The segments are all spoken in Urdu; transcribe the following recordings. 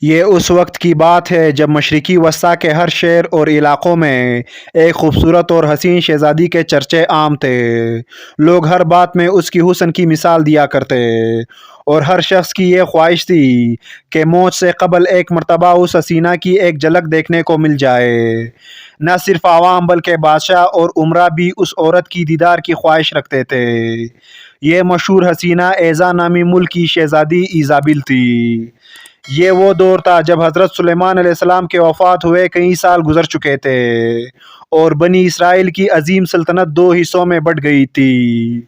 یہ اس وقت کی بات ہے جب مشرقی وسطیٰ کے ہر شہر اور علاقوں میں ایک خوبصورت اور حسین شہزادی کے چرچے عام تھے۔ لوگ ہر بات میں اس کی حسن کی مثال دیا کرتے اور ہر شخص کی یہ خواہش تھی کہ موت سے قبل ایک مرتبہ اس حسینہ کی ایک جھلک دیکھنے کو مل جائے۔ نہ صرف عوام بلکہ بادشاہ اور امراء بھی اس عورت کی دیدار کی خواہش رکھتے تھے۔ یہ مشہور حسینہ ایزا نامی ملک کی شہزادی ایزابل تھی۔ یہ وہ دور تھا جب حضرت سلیمان علیہ السلام کے وفات ہوئے کئی سال گزر چکے تھے اور بنی اسرائیل کی عظیم سلطنت دو حصوں میں بٹ گئی تھی۔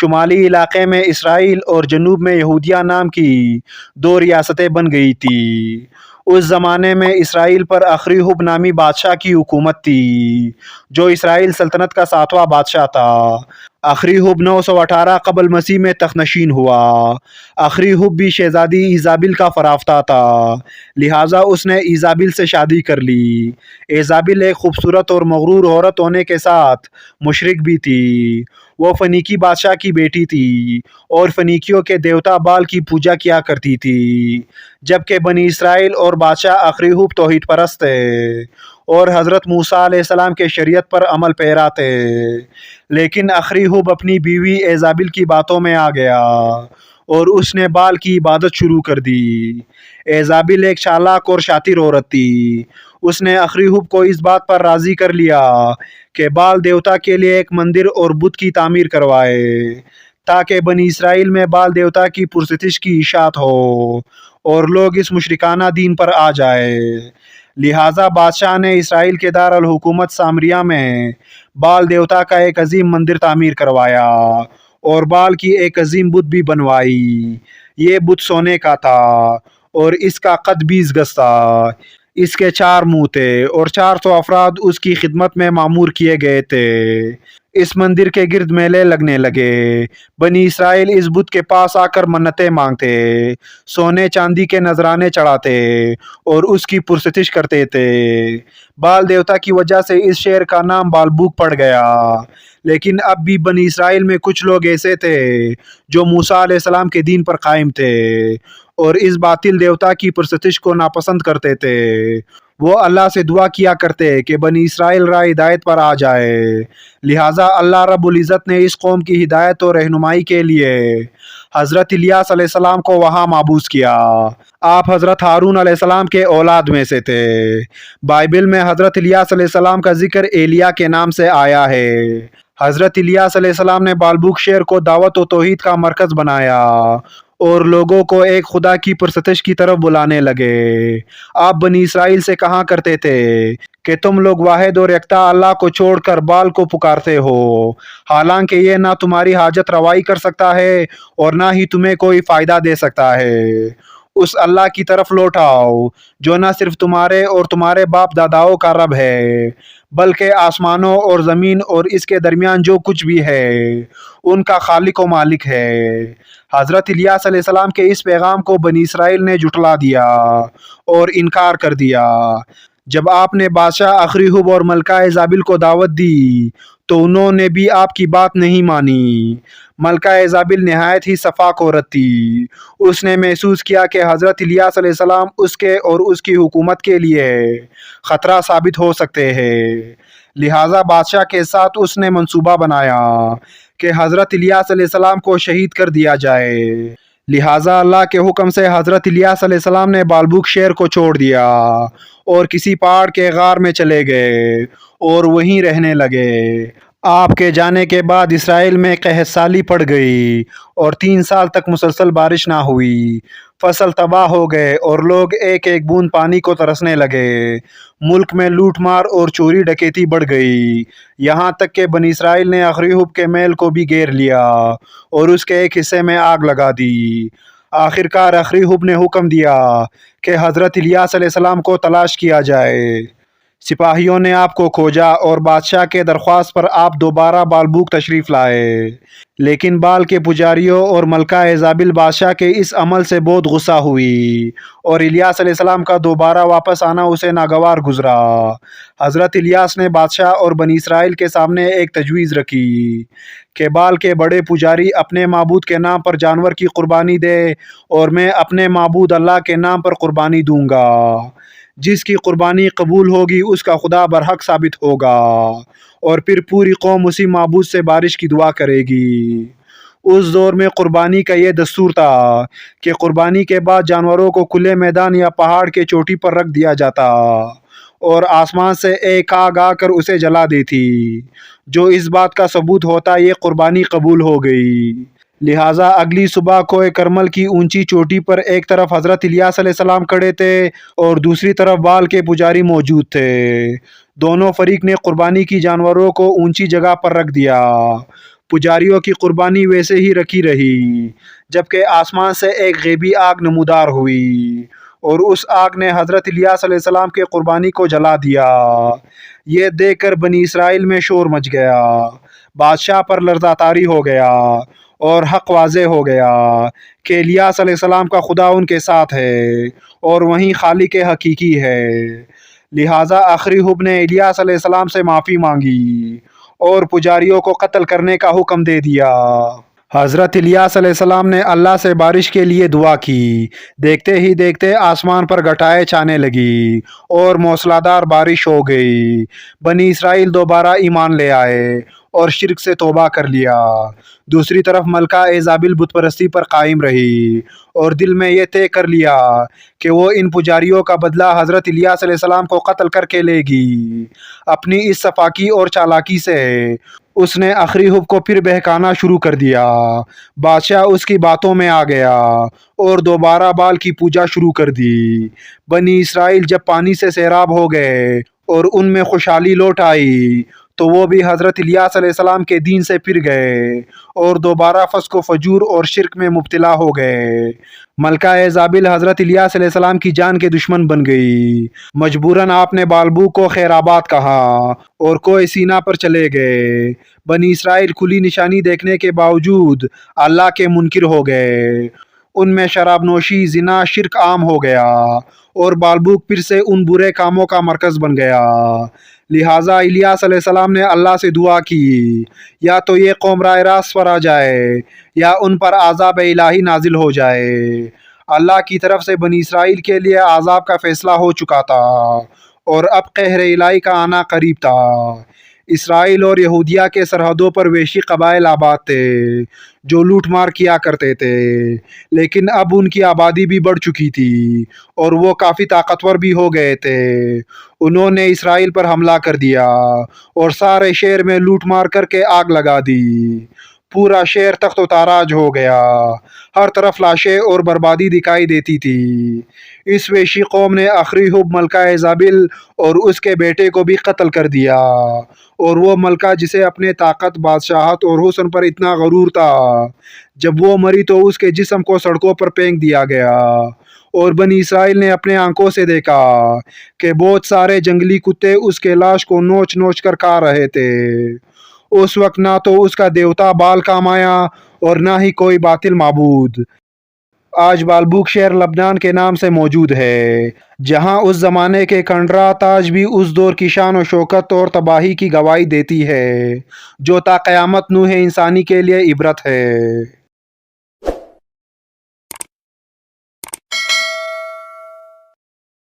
شمالی علاقے میں اسرائیل اور جنوب میں یہودیہ نام کی دو ریاستیں بن گئی تھی۔ اس زمانے میں اسرائیل پر اخریہب نامی بادشاہ کی حکومت تھی جو اسرائیل سلطنت کا 7واں بادشاہ تھا۔ اخریہب 918 قبل مسیح میں تخت نشین ہوا۔ اخریہب بھی شہزادی ایزابل کا فرافتہ تھا، لہٰذا اس نے ایزابل سے شادی کر لی۔ ایزابل ایک خوبصورت اور مغرور عورت ہونے کے ساتھ مشرک بھی تھی۔ وہ فنیکی بادشاہ کی بیٹی تھی اور فنیکیوں کے دیوتا بال کی پوجا کیا کرتی تھی، جبکہ بنی اسرائیل اور بادشاہ اخریہب توحید پرست تھے اور حضرت موسیٰ علیہ السلام کے شریعت پر عمل پیرا تھے۔ لیکن اخریہب اپنی بیوی ایزابل کی باتوں میں آ گیا اور اس نے بال کی عبادت شروع کر دی۔ ایزابل ایک چالاک اور شاطر عورت تھی۔ اس نے اخریہب کو اس بات پر راضی کر لیا کہ بال دیوتا کے لیے ایک مندر اور بت کی تعمیر کروائے تاکہ بنی اسرائیل میں بال دیوتا کی پرستش کی اشاعت ہو اور لوگ اس مشرکانہ دین پر آ جائے۔ لہٰذا بادشاہ نے اسرائیل کے دارالحکومت سامریہ میں بال دیوتا کا ایک عظیم مندر تعمیر کروایا اور بال کی ایک عظیم بت بھی بنوائی۔ یہ بت سونے کا تھا اور اس کا قد 20 گز تھا۔ اس کے 4 منہ تھے اور 400 افراد اس کی خدمت میں مامور کیے گئے تھے۔ اس مندر کے گرد میلے لگنے لگے۔ بنی اسرائیل اس بت کے پاس آ کر منتیں مانگتے، سونے چاندی کے نذرانے چڑھاتے اور اس کی پرستش کرتے تھے۔ بال دیوتا کی وجہ سے اس شہر کا نام بالبوک پڑ گیا۔ لیکن اب بھی بنی اسرائیل میں کچھ لوگ ایسے تھے جو موسیٰ علیہ السلام کے دین پر قائم تھے اور اس باطل دیوتا کی پرستش کو ناپسند کرتے تھے۔ وہ اللہ سے دعا کیا کرتے کہ بنی اسرائیل راہ ہدایت پر آ جائے۔ لہٰذا اللہ رب العزت نے اس قوم کی ہدایت اور رہنمائی کے لیے حضرت الیاس علیہ السلام کو وہاں مبعوث کیا۔ آپ حضرت ہارون علیہ السلام کے اولاد میں سے تھے۔ بائبل میں حضرت الیاس علیہ السلام کا ذکر ایلیا کے نام سے آیا ہے۔ حضرت الیاس علیہ السلام نے بالبوک شہر کو دعوت و توحید کا مرکز بنایا اور لوگوں کو ایک خدا کی پرستش کی طرف بلانے لگے۔ آپ بنی اسرائیل سے کہا کرتے تھے کہ تم لوگ واحد اور یکتا اللہ کو چھوڑ کر بال کو پکارتے ہو، حالانکہ یہ نہ تمہاری حاجت روائی کر سکتا ہے اور نہ ہی تمہیں کوئی فائدہ دے سکتا ہے۔ اس اللہ کی طرف لوٹ آؤ جو نہ صرف تمہارے اور تمہارے باپ داداؤں کا رب ہے بلکہ آسمانوں اور زمین اور اس کے درمیان جو کچھ بھی ہے ان کا خالق و مالک ہے۔ حضرت الیاس علیہ السلام کے اس پیغام کو بنی اسرائیل نے جھٹلا دیا اور انکار کر دیا۔ جب آپ نے بادشاہ اخریہب اور ملکہ ایزابل کو دعوت دی تو انہوں نے بھی آپ کی بات نہیں مانی۔ ملکہ ایزابل نہایت ہی سفاک عورت تھی۔ اس نے محسوس کیا کہ حضرت الیاس علیہ السلام اس کے اور اس کی حکومت کے لیے خطرہ ثابت ہو سکتے ہیں، لہٰذا بادشاہ کے ساتھ اس نے منصوبہ بنایا کہ حضرت الیاس علیہ السلام کو شہید کر دیا جائے۔ لہٰذا اللہ کے حکم سے حضرت الیاس علیہ السلام نے بالبوک شہر کو چھوڑ دیا اور کسی پہاڑ کے غار میں چلے گئے اور وہیں رہنے لگے۔ آپ کے جانے کے بعد اسرائیل میں قحط سالی پڑ گئی اور 3 سال تک مسلسل بارش نہ ہوئی۔ فصل تباہ ہو گئے اور لوگ ایک ایک بوند پانی کو ترسنے لگے۔ ملک میں لوٹ مار اور چوری ڈکیتی بڑھ گئی، یہاں تک کہ بنی اسرائیل نے اخریہب کے محل کو بھی گھیر لیا اور اس کے ایک حصے میں آگ لگا دی۔ آخرکار اخریہب نے حکم دیا کہ حضرت الیاس علیہ السلام کو تلاش کیا جائے۔ سپاہیوں نے آپ کو کھوجا اور بادشاہ کے درخواست پر آپ دوبارہ بالبوک تشریف لائے، لیکن بال کے پجاریوں اور ملکہ ایزابل بادشاہ کے اس عمل سے بہت غصہ ہوئی اور الیاس علیہ السلام کا دوبارہ واپس آنا اسے ناگوار گزرا۔ حضرت الیاس نے بادشاہ اور بنی اسرائیل کے سامنے ایک تجویز رکھی کہ بال کے بڑے پجاری اپنے معبود کے نام پر جانور کی قربانی دے اور میں اپنے معبود اللہ کے نام پر قربانی دوں گا۔ جس کی قربانی قبول ہوگی اس کا خدا برحق ثابت ہوگا اور پھر پوری قوم اسی معبود سے بارش کی دعا کرے گی۔ اس دور میں قربانی کا یہ دستور تھا کہ قربانی کے بعد جانوروں کو کھلے میدان یا پہاڑ کے چوٹی پر رکھ دیا جاتا اور آسمان سے ایک آگ آ کر اسے جلا دیتی، جو اس بات کا ثبوت ہوتا یہ قربانی قبول ہو گئی۔ لہٰذا اگلی صبح کوہ کرمل کی اونچی چوٹی پر ایک طرف حضرت الیاس علیہ السلام کھڑے تھے اور دوسری طرف بال کے پجاری موجود تھے۔ دونوں فریق نے قربانی کی جانوروں کو اونچی جگہ پر رکھ دیا۔ پجاریوں کی قربانی ویسے ہی رکھی رہی، جبکہ آسمان سے ایک غیبی آگ نمودار ہوئی اور اس آگ نے حضرت الیاس علیہ السلام کے قربانی کو جلا دیا۔ یہ دیکھ کر بنی اسرائیل میں شور مچ گیا، بادشاہ پر لرزہ طاری ہو گیا اور حق واضح ہو گیا کہ الیاس علیہ السلام کا خدا ان کے ساتھ ہے اور وہیں خالق حقیقی ہے۔ لہٰذا اخریہب نے الیاس علیہ السلام سے معافی مانگی اور پجاریوں کو قتل کرنے کا حکم دے دیا۔ حضرت الیاس علیہ السلام نے اللہ سے بارش کے لیے دعا کی۔ دیکھتے ہی دیکھتے آسمان پر گھٹائیں چھانے لگی اور موسلادھار بارش ہو گئی۔ بنی اسرائیل دوبارہ ایمان لے آئے اور شرک سے توبہ کر لیا۔ دوسری طرف ملکہ ایزابل بت پرستی پر قائم رہی اور دل میں یہ طے کر لیا کہ وہ ان پجاریوں کا بدلہ حضرت الیاس علیہ السلام کو قتل کر کے لے گی۔ اپنی اس صفاکی اور چالاکی سے اس نے اخریہب کو پھر بہکانا شروع کر دیا۔ بادشاہ اس کی باتوں میں آ گیا اور دوبارہ بال کی پوجا شروع کر دی۔ بنی اسرائیل جب پانی سے سیراب ہو گئے اور ان میں خوشحالی لوٹ آئی تو وہ بھی حضرت الیاس علیہ السلام کے دین سے پھر گئے اور دوبارہ فسق و فجور اور شرک میں مبتلا ہو گئے۔ ملکہ ایزابل حضرت الیاس علیہ السلام کی جان کے دشمن بن گئی۔ مجبوراً آپ نے بالبوک کو خیر آباد کہا اور کوہ سینا پر چلے گئے۔ بنی اسرائیل کھلی نشانی دیکھنے کے باوجود اللہ کے منکر ہو گئے۔ ان میں شراب نوشی، زنا، شرک عام ہو گیا اور بالبوک پھر سے ان برے کاموں کا مرکز بن گیا۔ لہٰذا الیاس علیہ السلام نے اللہ سے دعا کی، یا تو یہ قوم راہ راست پر آ جائے یا ان پر عذاب الہی نازل ہو جائے۔ اللہ کی طرف سے بنی اسرائیل کے لیے عذاب کا فیصلہ ہو چکا تھا اور اب قہر الہی کا آنا قریب تھا۔ اسرائیل اور یہودیہ کے سرحدوں پر وحشی قبائل آباد تھے جو لوٹ مار کیا کرتے تھے، لیکن اب ان کی آبادی بھی بڑھ چکی تھی اور وہ کافی طاقتور بھی ہو گئے تھے۔ انہوں نے اسرائیل پر حملہ کر دیا اور سارے شہر میں لوٹ مار کر کے آگ لگا دی۔ پورا شہر تخت و تاراج ہو گیا، ہر طرف لاشیں اور بربادی دکھائی دیتی تھی۔ اس وحشی قوم نے اخریہب ملکہ ایزابل اور اس کے بیٹے کو بھی قتل کر دیا، اور وہ ملکہ جسے اپنے طاقت، بادشاہت اور حسن پر اتنا غرور تھا، جب وہ مری تو اس کے جسم کو سڑکوں پر پھینک دیا گیا اور بنی اسرائیل نے اپنے آنکھوں سے دیکھا کہ بہت سارے جنگلی کتے اس کے لاش کو نوچ نوچ کر کھا رہے تھے۔ اس وقت نہ تو اس کا دیوتا بال کام آیا اور نہ ہی کوئی باطل معبود۔ آج بالبوک شہر لبنان کے نام سے موجود ہے، جہاں اس زمانے کے کھنڈرات آج بھی اس دور کی شان و شوکت اور تباہی کی گواہی دیتی ہے، جو تا قیامت نوح انسانی کے لیے عبرت ہے۔